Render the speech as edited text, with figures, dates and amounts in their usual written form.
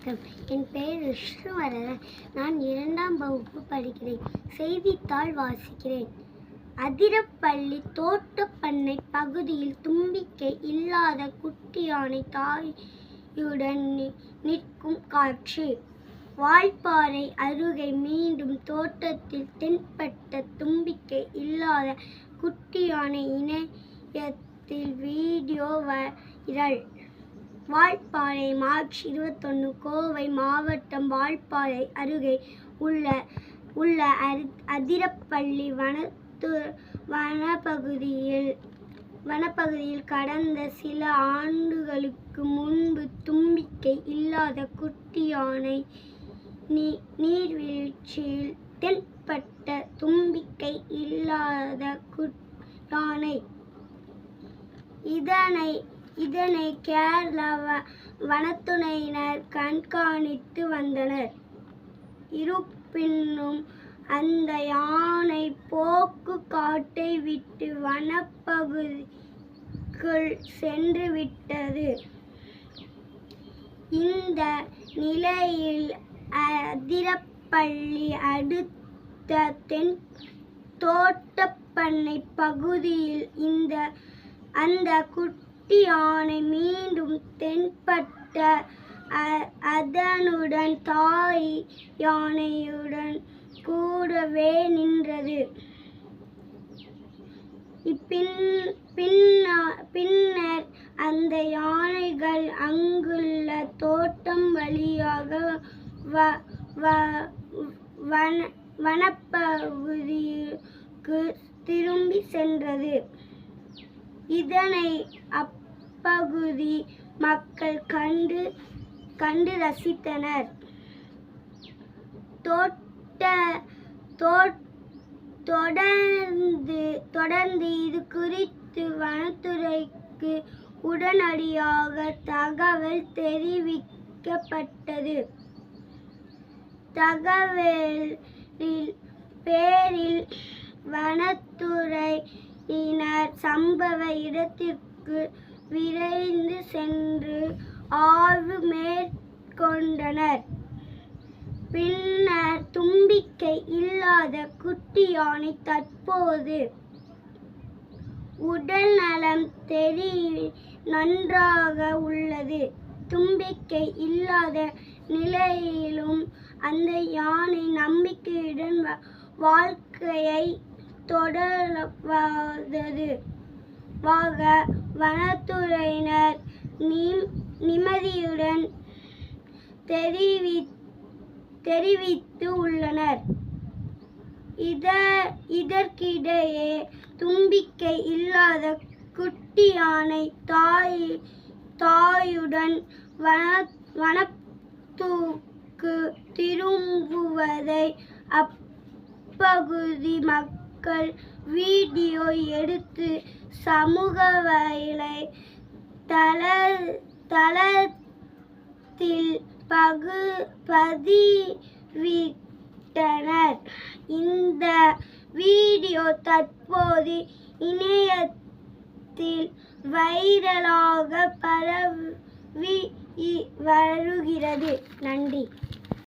வணக்கம். என் பெயர் விஷ்ணுவர்தன். நான் 2ஆம் வகுப்பு படிக்கிறேன். செய்தித்தாள் வாசிக்கிறேன். அதிரப்பள்ளி தோட்டப்பண்ணை பகுதியில் தும்பிக்கை இல்லாத குட்டி யானை தாயுடன் நிற்கும் காட்சி. வால்பாறை அருகே மீண்டும் தோட்டத்தில் தென்பட்ட தும்பிக்கை இல்லாத குட்டி யானை இணையத்தில் video viral. Valparai March 21 Kovai மாவட்டம் வால்பாறை அருகே உள்ள அதிரப்பள்ளி வனப்பகுதியில் கடந்த சில ஆண்டுகளுக்கு முன்பு தும்பிக்கை இல்லாத குட்டி யானை நீர்வீழ்ச்சியில் தென்பட்ட. தும்பிக்கை இல்லாத யானை இதனை கேரள வனத்துறையினர் கண்காணித்து வந்தனர். இருப்பினும் அந்த யானை போக்கு காட்டை விட்டு வனப்பகுதிக்குள் சென்று விட்டது. இந்த நிலையில் அதிரப்பள்ளி அடுத்த தோட்டப்பண்ணை பகுதியில் அந்த குட்டி யானை மீண்டும் தென்பட்ட. அதனுடன் தாய் யானையுடன் கூடவே நின்றது. பின்னர் அந்த யானைகள் அங்குள்ள தோட்டம் வழியாக வனப்பகுதிக்கு திரும்பி சென்றது. இதனை அப்பகுதி மக்கள் கண்டு ரசித்தனர். தொடர்ந்து இது குறித்து வனத்துறைக்கு உடனடியாக தகவல் தெரிவிக்கப்பட்டது. தகவலின் பேரில் வனத்துறையினர் சம்பவ இடத்திற்கு விரைந்து சென்று ஆய்வு மேற்கொண்டனர். பின்னர் தும்பிக்கை இல்லாத குட்டி யானை தற்போது உடல் நலம் நன்றாக உள்ளது. தும்பிக்கை இல்லாத நிலையிலும் அந்த யானை நம்பிக்கையுடன் வாழ்க்கையை தொடர்வதற்காக வனத்துறையினர் நிம்மதியுடன் தெரிவித்து உள்ளனர். இதற்கிடையே தும்பிக்கை இல்லாத குட்டி யானை தாயுடன் வனத்துக்கு திரும்புவதை அப்பகுதி மக்கள் வீடியோ எடுத்து சமூக தளத்தில் பதிவிட்டனர். இந்த வீடியோ தற்போது இணையத்தில் வைரலாக பரவி வருகிறது. நன்றி.